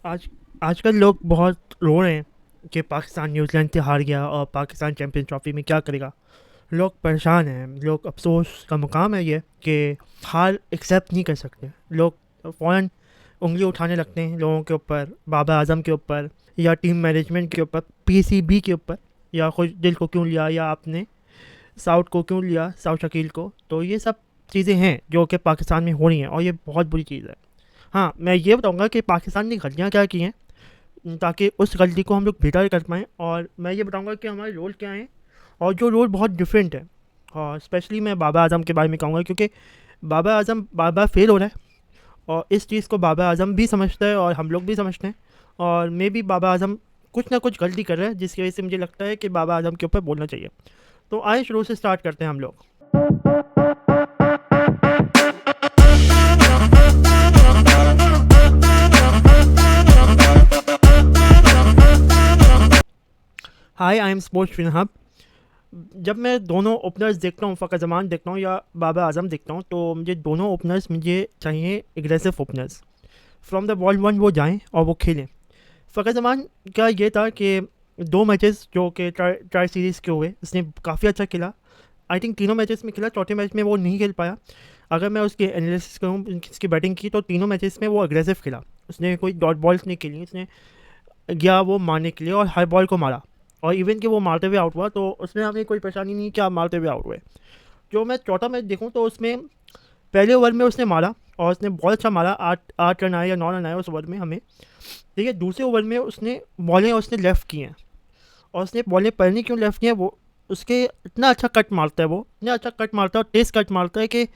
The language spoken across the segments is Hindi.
आज आजकल लोग बहुत रो रहे हैं कि पाकिस्तान न्यूजीलैंड से हार गया और पाकिस्तान चैंपियंस ट्रॉफी में क्या करेगा। लोग परेशान हैं, लोग अफसोस का मुकाम है ये कि हार एक्सेप्ट नहीं कर सकते। लोग फ़ौरन उंगली उठाने लगते हैं लोगों के ऊपर, बाबर आजम के ऊपर या टीम मैनेजमेंट के ऊपर, पीसीबी के ऊपर, या खुद दिल को क्यों लिया, या आपने साउथ को क्यों लिया, साउथ शकील को। तो ये सब चीज़ें हैं जो कि पाकिस्तान में हो रही हैं और ये बहुत बुरी चीज़ है। हाँ, मैं ये बताऊंगा कि पाकिस्तान ने गलतियाँ क्या की हैं ताकि उस गलती को हम लोग बेहतर कर पाएँ, और मैं ये बताऊंगा कि हमारे रोल क्या हैं और जो रोल बहुत डिफरेंट है। और स्पेशली मैं बाबर आजम के बारे में कहूँगा क्योंकि बाबर आजम बार बार फेल हो रहा है और इस चीज़ को बाबर आजम भी समझता है और हम लोग भी समझते हैं। और मे भी बाबर आजम कुछ ना कुछ गलती कर रहा है जिसकी वजह से मुझे लगता है कि बाबर आजम के ऊपर बोलना चाहिए। तो आए शुरू से स्टार्ट करते हैं हम लोग। हाय, आई एम स्पोर्ट्स फिनहब। जब मैं दोनों ओपनर्स देखता हूँ, फ़खर जमान देखता हूँ या बाबर आजम देखता हूँ, तो मुझे दोनों ओपनर्स मुझे चाहिए aggressive openers. From the ball one वो जाएं और वो खेलें। फ़खर जमान का ये था कि दो मैचेस जो कि ट्राई सीरीज़ के हुए, उसने काफ़ी अच्छा खेला। आई थिंक तीनों मैचेस में खेला, चौथे मैच में वो नहीं खेल पाया। अगर मैं उसकी एनालिसिस करूँ उसकी बैटिंग की, तो तीनों मैचेस में वो अग्रेसिव खेला। उसने कोई डॉट बॉल्स नहीं खेली, उसने गया वो मारने के लिए और हर बॉल को मारा। और इवन कि वो मारते हुए आउट हुआ तो उसमें हमें कोई परेशानी नहीं कि आप मारते हुए आउट हुए। जो मैं चौथा मैच देखूँ तो उसमें पहले ओवर में उसने मारा और उसने बहुत अच्छा मारा, 8 रन आए या 9 रन आए उस ओवर में हमें। ठीक है, दूसरे ओवर में उसने बॉलें उसने लेफ़्ट की हैं और उसने बॉलें पहले क्यों लेफ़्ट की हैं, वो उसके इतना अच्छा कट मारता है, वो इतना अच्छा कट मारता है और तेज़ कट मारता है कि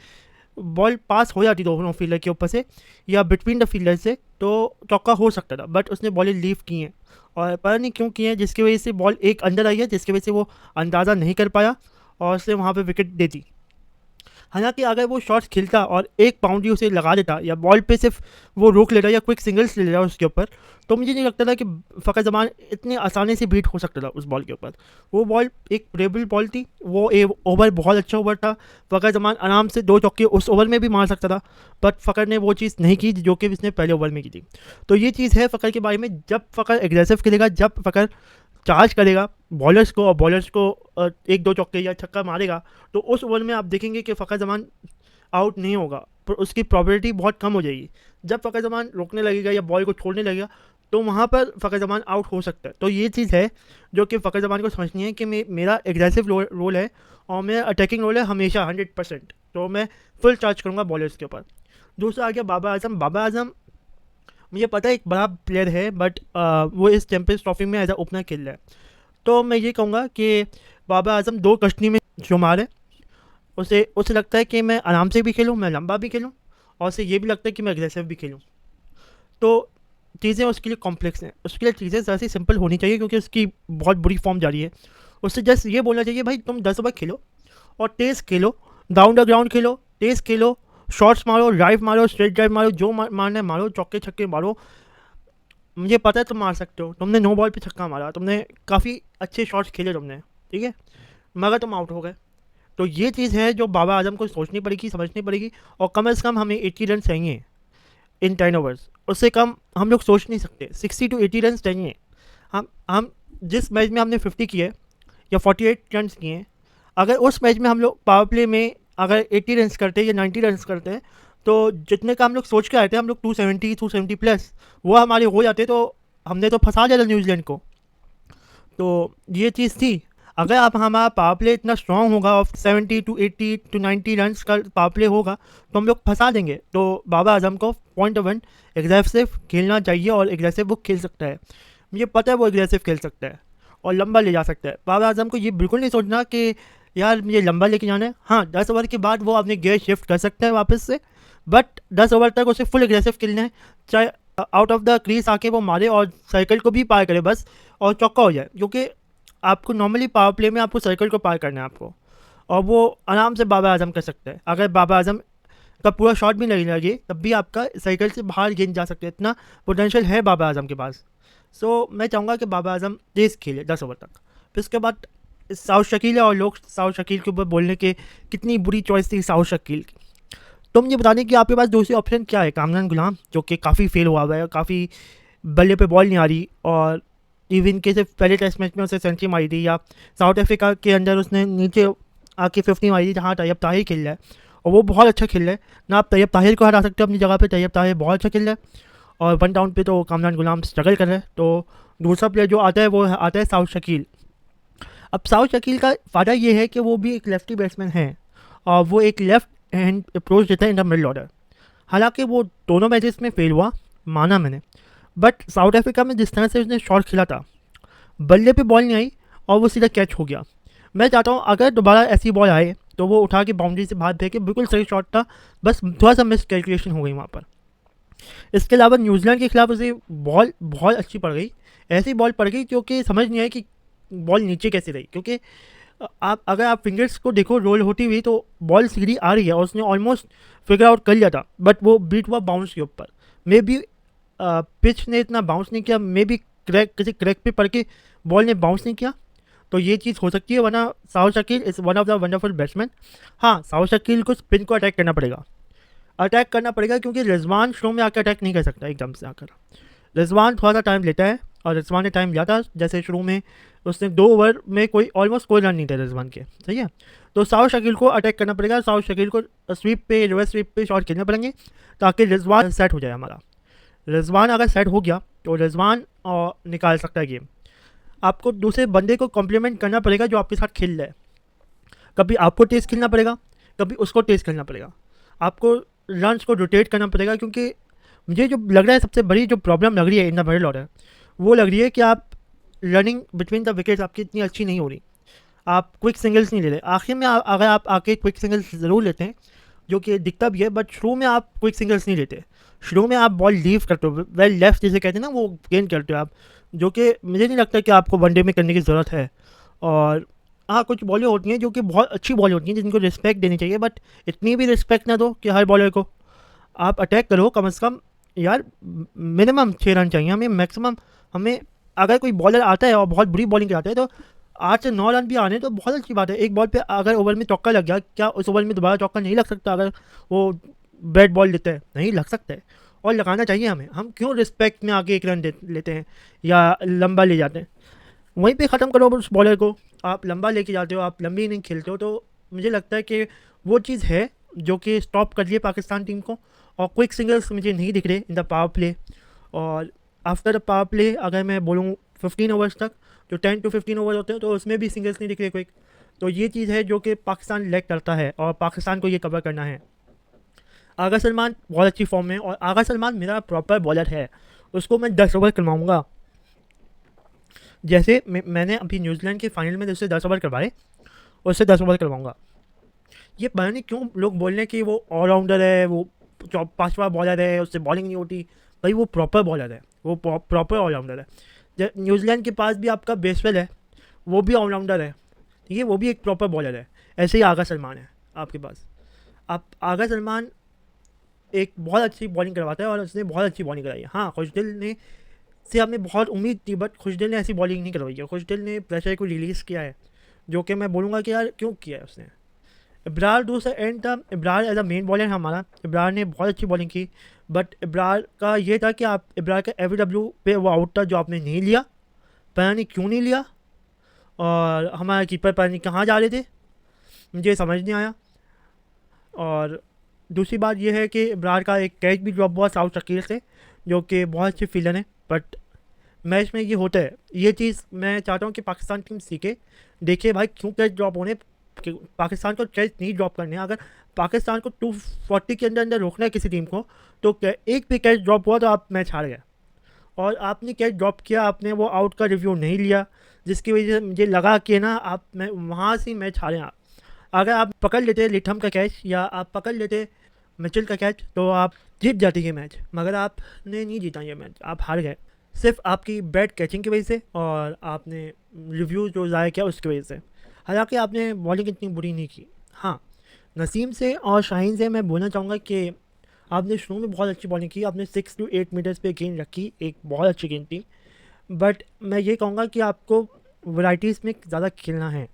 बॉल पास हो जाती दोनों फील्डर के ऊपर से या बिटवीन द फील्डर से, तो चौका हो सकता था। बट उसने बॉलें लीव की हैं और पता नहीं क्यों की हैं, जिसकी वजह से बॉल एक अंदर आई है, जिसकी वजह से वो अंदाज़ा नहीं कर पाया और उसने वहाँ पे विकेट दे दी। हालांकि अगर वो शॉट्स खेलता और एक बाउंड्री उसे लगा देता या बॉल पे सिर्फ वो रोक लेता या क्विक सिंगल्स ले लेता उसके ऊपर, तो मुझे नहीं लगता था कि फ़खर जमान इतने आसानी से बीट हो सकता था उस बॉल के ऊपर। वो बॉल एक प्लेबल बॉल थी, वो ओवर बहुत अच्छा ओवर था। फ़खर जमान आराम से 2 चौके उस ओवर में भी मार सकता था, बट फ़खर ने वो चीज़ नहीं की जो कि उसने पहले ओवर में की थी। तो ये चीज़ है फ़खर के बारे में, जब फ़खर एग्रेसिव खेलेगा, जब फ़खर चार्ज करेगा बॉलर्स को और बॉलर्स को 1-2 चौके या छक्का मारेगा, तो उस ओवर में आप देखेंगे कि फ़खर जमान आउट नहीं होगा, पर उसकी प्रॉबिलिटी बहुत कम हो जाएगी। जब फ़खर जमान रोकने लगेगा या बॉल को छोड़ने लगेगा, तो वहाँ पर फ़खर जमान आउट हो सकता है। तो ये चीज़ है जो कि फ़खर जमान को समझनी है कि मेरा एग्रेसिव रोल है और मेरा अटैकिंग रोल है हमेशा 100%। तो मैं फुल चार्ज करूँगा बॉलर्स के ऊपर। दूसरा आ गया बाबर आजम। बाबर आजम मुझे पता है एक बड़ा प्लेयर है, बट वो इस चैम्पियंस ट्रॉफी में एज अ ओपनर खेल रहा है। तो मैं ये कहूँगा कि बाबर आजम दो कश्ती में शुमार है। उसे उसे लगता है कि मैं आराम से भी खेलूँ, मैं लंबा भी खेलूँ, और उसे ये भी लगता है कि मैं एग्रेसिव भी खेलूँ। तो चीज़ें उसके लिए कॉम्प्लेक्स हैं, उसके लिए चीज़ें ज़रा सी सिंपल होनी चाहिए क्योंकि उसकी बहुत बुरी फॉर्म जारी है। उससे जस्ट ये बोलना चाहिए, भाई तुम 10 ओवर खेलो और तेज़ खेलो, डाउन द ग्राउंड खेलो, तेज़ खेलो, शॉट्स मारो, ड्राइव मारो, स्ट्रेट ड्राइव मारो, जो मारना है मारो, चौके छक्के मारो। मुझे पता है तुम मार सकते हो, तुमने नो बॉल पे छक्का मारा, तुमने काफ़ी अच्छे शॉट्स खेले तुमने, ठीक है, मगर तुम आउट हो गए। तो ये चीज़ है जो बाबर आजम को सोचनी पड़ेगी, समझनी पड़ेगी। और कम से कम हमें 80 रन चाहिए इन 10 ओवर्स, उससे कम हम लोग सोच नहीं सकते। 60 to 80 रन चाहिए। हम जिस मैच में हमने 50 किए या 48 रन किए हैं, अगर उस मैच में हम लोग पावर प्ले में अगर 80 रन करते हैं या 90 रन करते हैं, तो जितने का हम लोग सोच के आए थे, हम लोग 270 प्लस वो हमारे हो जाते, तो हमने तो फंसा दिया था न्यूजीलैंड को। तो ये चीज़ थी। अगर आप हमारा पावर प्ले इतना स्ट्रांग होगा और 70 to 80 to 90 रन का पावर प्ले होगा, तो हम लोग फंसा देंगे। तो बाबर आजम को पॉइंट 1 एग्रेसिव खेलना चाहिए और एग्रेसिव वो खेल सकता है। मुझे पता है वो एग्रेसिव खेल सकता है और लंबा ले जा सकता है। बाबर आजम को ये बिल्कुल नहीं सोचना कि यार मुझे लंबा लेके जाना है। हाँ, 10 ओवर के बाद वो अपने गेयर शिफ्ट कर सकता है वापस से, बट 10 ओवर तक उसे फुल एग्रेसिव खेलना है। चाहे आउट ऑफ द क्रीज आके वो मारे और सर्कल को भी पार करे बस, और चौका हो जाए। क्योंकि आपको नॉर्मली पावर प्ले में आपको सर्कल को पार करना है आपको, और वो आराम से बाबर आजम कर सकता है। अगर बाबर आजम का पूरा शॉट भी नहीं लगे तब भी आपका सर्कल से बाहर गेंद जा सकते हैं, इतना पोटेंशियल है बाबर आजम के पास। सो मैं चाहूँगा कि बाबर आजम तेज़ खेले 10 ओवर तक। फिर उसके बाद साउथ शकील है, और लोग साउथ शकील के ऊपर बोलने के कितनी बुरी चॉइस थी साउथ शकील की। तो मुझे बता दें कि आपके पास दूसरी ऑप्शन क्या है, कामरान गुलाम, जो कि काफ़ी फेल हुआ हुआ है, काफ़ी बल्ले पे बॉल नहीं आ रही, और इवन के सिर्फ पहले टेस्ट मैच में उसने सेंचुरी मारी थी, या साउथ अफ्रीका के अंदर उसने नीचे आके 50 मारी थी जहाँ तैयब ताहिर खेल रहा है, और वो बहुत अच्छा खेल रहा है ना। आप तैयब ताहिर को हटा सकते हो अपनी जगह पे, तैयब ताहिर बहुत अच्छा खेल रहा है, और वन डाउन पे तो कामरान गुलाम स्ट्रगल कर रहे हैं। तो दूसरा प्लेयर जो आता है वो आता है साउथ शकील। अब साउथ शकील का फ़ायदा ये है कि वो भी एक लेफ्टी बैट्समैन है, और वो एक लेफ्ट हैंड अप्रोच देता है इन द मिडल ऑर्डर। हालांकि वो दोनों मैचेस में फेल हुआ, माना मैंने, बट साउथ अफ्रीका में जिस तरह से उसने शॉट खेला था, बल्ले पे बॉल नहीं आई और वो सीधा कैच हो गया। मैं चाहता हूँ अगर दोबारा ऐसी बॉल आए तो वो उठा के बाउंड्री से बाहर फेंके, बिल्कुल सही शॉट था, बस थोड़ा सा मिस कैलकुलेशन हो गई वहाँ पर। इसके अलावा न्यूजीलैंड के खिलाफ उसे बॉल बहुत अच्छी पड़ गई, ऐसी बॉल पड़ गई क्योंकि समझ नहीं आई कि बॉल नीचे कैसे रही, क्योंकि आप अगर आप फिंगर्स को देखो रोल होती हुई तो बॉल सीधी आ रही है, और उसने ऑलमोस्ट फिगर आउट कर लिया था, बट वो बीट हुआ बाउंस के ऊपर। मे बी पिच ने इतना बाउंस नहीं किया, मे बी क्रैक किसी क्रैक पे पड़ के बॉल ने बाउंस नहीं किया, तो ये चीज़ हो सकती है। वरना south Shakeel is one of the wonderful batsman. हाँ, साउथ शकील को स्पिन को अटैक करना पड़ेगा क्योंकि रिजवान शुरू में आकर अटैक नहीं कर सकता एकदम से आकर। रिजवान थोड़ा सा टाइम लेता है, और रिजवान ने टाइम लिया था, जैसे शुरू में उसने 2 ओवर में ऑलमोस्ट कोई रन नहीं थे रिजवान के, सही है। तो साउथ शकील को अटैक करना पड़ेगा, साउथ शकील को स्वीप पे, रिवर्स स्वीप पे शॉट खेलने पड़ेंगे ताकि रिजवान सेट हो जाए हमारा। रिजवान अगर सेट हो गया तो रिजवान निकाल सकता है गेम। आपको दूसरे बंदे को कॉम्प्लीमेंट करना पड़ेगा जो आपके साथ खेल रहा है। कभी आपको तेज़ खेलना पड़ेगा, कभी उसको तेज़ खेलना पड़ेगा, आपको रन्स को रोटेट करना पड़ेगा। क्योंकि मुझे जो लग रहा है सबसे बड़ी जो प्रॉब्लम लग रही है इन द मिडल ऑर्डर, वो लग रही है कि आप रनिंग बिटवीन द विकेट्स आपकी इतनी अच्छी नहीं हो रही, आप क्विक सिंगल्स नहीं ले रहे। आखिर में अगर आप आके क्विक सिंगल्स ज़रूर लेते हैं, जो कि दिखता भी है, बट शुरू में आप क्विक सिंगल्स नहीं लेते। शुरू में आप बॉल लीव करते हो, वेल लेफ्ट जिसे कहते हैं ना, वो गेन करते हो आप, जो कि मुझे नहीं लगता कि आपको वनडे में करने की ज़रूरत है। और हाँ, कुछ बॉलें होती हैं जो कि बहुत अच्छी बॉलें होती हैं जिनको रिस्पेक्ट देनी चाहिए, बट इतनी भी रिस्पेक्ट ना दो कि हर बॉलर को आप अटैक करो। कम से कम यार मिनिमम 6 रन चाहिए हमें, मैक्सिमम हमें। अगर कोई बॉलर आता है और बहुत बुरी बॉलिंग कराता है तो 8 से 9 रन भी आने तो बहुत अच्छी बात है। एक बॉल पे अगर ओवर में चौका लग गया, क्या उस ओवर में दोबारा चौका नहीं लग सकता? अगर वो बैट बॉल लेते हैं, नहीं लग सकता है, और लगाना चाहिए हमें। हम क्यों रिस्पेक्ट में आगे 1 रन लेते हैं या लंबा ले जाते हैं? वहीं पे ख़त्म करो उस बॉलर को। आप लंबा लेके जाते हो, आप लंबी इनिंग खेलते हो, तो मुझे लगता है कि वो चीज़ है जो कि स्टॉप कर रही है पाकिस्तान टीम को। और क्विक सिंगल्स मुझे नहीं दिख रहे इन द पावर प्ले, और आफ्टर द पावर प्ले अगर मैं बोलूँ 15 ओवर्स तक, जो 10 to 15 ओवर होते हैं, तो उसमें भी सिंगल्स नहीं दिख रहे क्विक। तो ये चीज़ है जो कि पाकिस्तान लैग करता है, और पाकिस्तान को ये कवर करना है। आगा सलमान बहुत अच्छी फॉर्म में, और आगा सलमान मेरा प्रॉपर बॉलर है, उसको मैं 10 ओवर करवाऊँगा। जैसे मैंने अभी न्यूजीलैंड के फाइनल में उससे 10 ओवर करवाए, उससे 10 ओवर करवाऊँगा। ये पता नहीं क्यों लोग बोल रहे हैं कि वो ऑलराउंडर है, वो 5वां बॉलर है, उससे बॉलिंग नहीं होती। भाई वो प्रॉपर बॉलर है, वो प्रॉपर ऑलराउंडर है। न्यूजीलैंड के पास भी आपका बेसवेल है, वो भी ऑलराउंडर है, ठीक है, वो भी एक प्रॉपर बॉलर है। ऐसे ही आगा सलमान है आपके पास। आप आगा सलमान एक बहुत अच्छी बॉलिंग करवाता है, और उसने बहुत अच्छी बॉलिंग कराई है। हाँ, खुशदिल ने से हमें बहुत उम्मीद थी, बट खुशदिल ने ऐसी बॉलिंग नहीं करवाई है। खुशदिल ने प्रेशर को रिलीज़ किया है, जो कि मैं बोलूँगा कि यार क्यों किया है उसने। इब्रार दूसरा एंड था, Ibrar as a main bowler हमारा, इब्रार ने बहुत अच्छी बॉलिंग की, बट इब्रार का ये था कि आप इब्रार का एवीडब्ल्यू पे वो आउट था जो आपने नहीं लिया, पता नहीं क्यों नहीं लिया, और हमारा कीपर पता नहीं कहाँ जा रहे थे, मुझे समझ नहीं आया। और दूसरी बात यह है कि इब्रार का एक कैच भी ड्रॉप हुआ साउथ शकील से, जो कि बहुत अच्छे फील्डर हैं, बट मैच में ये होता है। ये चीज़ मैं चाहता हूँ कि पाकिस्तान टीम सीखे, देखे भाई क्यों कैच ड्रॉप होने। पाकिस्तान को कैच नहीं ड्रॉप करने, अगर पाकिस्तान को 240 के अंदर अंदर रोकना है किसी टीम को, तो एक भी कैच ड्रॉप हुआ तो आप मैच हार गए। और आपने कैच ड्रॉप किया, आपने वो आउट का रिव्यू नहीं लिया, जिसकी वजह से मुझे लगा कि ना आप मैं वहाँ से मैच हारे आप। अगर आप पकड़ लेते लिथम का कैच, या आप पकड़ लेते मिचेल का कैच, तो आप जीत जाते ये मैच, मगर आपने नहीं जीता ये मैच, आप हार गए सिर्फ आपकी बैड कैचिंग की वजह से, और आपने रिव्यू जो ज़ाया किया उसकी वजह से। हालांकि आपने बॉलिंग इतनी बुरी नहीं की। हाँ, नसीम से और शाहीन से मैं बोलना चाहूँगा कि आपने शुरू में बहुत अच्छी बॉलिंग की, आपने 6 to 8 मीटर्स पे गेंद रखी, एक बहुत अच्छी गेंद थी, बट मैं ये कहूँगा कि आपको वैराइटीज़ में ज़्यादा खेलना है।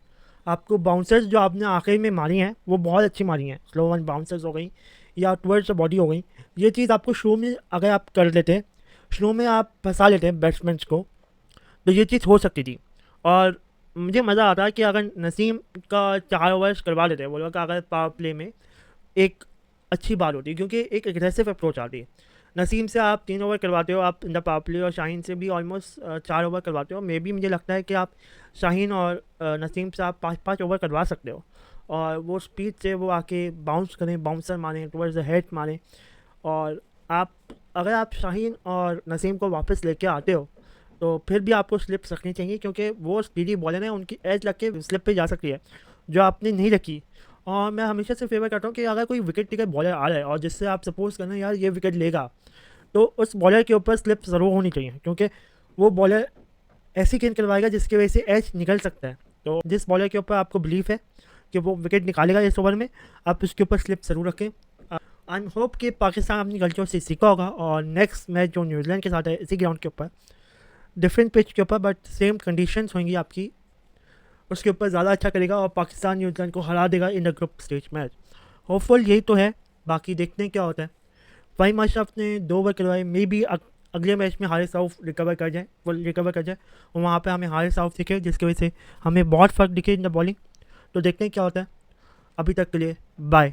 आपको बाउंसर्स जो आपने आखिर में मारी हैं वो बहुत अच्छी मारी हैं, स्लो वन बाउंसर्स हो गई या टुवर्ड्स बॉडी हो गई, ये चीज़ आपको शुरू में अगर आप कर लेते, स्लो में आप फंसा लेते हैं बैट्समैन को, तो ये चीज़ हो सकती थी। और मुझे मज़ा आता है कि अगर नसीम का 4 ओवर्स करवा देते हैं वो लोग, अगर पावर प्ले में एक अच्छी बात होती है, क्योंकि एक एग्रेसिव अप्रोच आती है। नसीम से आप 3 ओवर करवाते हो आप इन द पावर प्ले, और शाहीन से भी ऑलमोस्ट 4 ओवर करवाते हो। मे बी मुझे लगता है कि आप शाहीन और नसीम से आप 5-5 ओवर करवा सकते हो, और वो स्पीड से वो आके बाउंस करें, बाउंसर मारें, टुवर्ड्स द हेड मारें। और आप अगर आप शाहीन और नसीम को वापस लेके आते हो तो फिर भी आपको स्लिप रखनी चाहिए, क्योंकि वो स्पीडी बॉलर है, उनकी एज लग के स्लिप पे जा सकती है, जो आपने नहीं रखी। और मैं हमेशा से फेवर करता हूँ कि अगर कोई विकेट टेकर बॉलर आ रहा है और जिससे आप सपोज करना यार ये विकेट लेगा, तो उस बॉलर के ऊपर स्लिप ज़रूर होनी चाहिए, क्योंकि वो बॉलर ऐसी गेंद करवाएगा जिसकी वजह से एज निकल सकता है। तो जिस बॉलर के ऊपर आपको बिलीफ है कि वो विकेट निकालेगा इस ओवर में, आप उसके ऊपर स्लिप ज़रूर रखें। आई एम होप कि पाकिस्तान अपनी गलतियों से सीखा होगा, और नेक्स्ट मैच जो न्यूजीलैंड के साथ है इसी ग्राउंड के ऊपर, डिफरेंट पिच के ऊपर बट सेम कंडीशंस होंगी आपकी, उसके ऊपर ज़्यादा अच्छा करेगा और पाकिस्तान न्यूजीलैंड को हरा देगा in the group stage match. Hopeful यही तो है, बाकी देखते हैं क्या होता है। वही अशरफ ने 2 ओवर करवाए, मे बी अगले मैच में हारिस राउफ रिकवर कर जाए, वो रिकवर कर जाए, और वहाँ पे हमें हारिस राउफ दिखे, जिसकी वजह से हमें बहुत फ़र्क दिखे इन द बॉलिंग। तो देखते हैं क्या होता है। अभी तक के लिए बाय।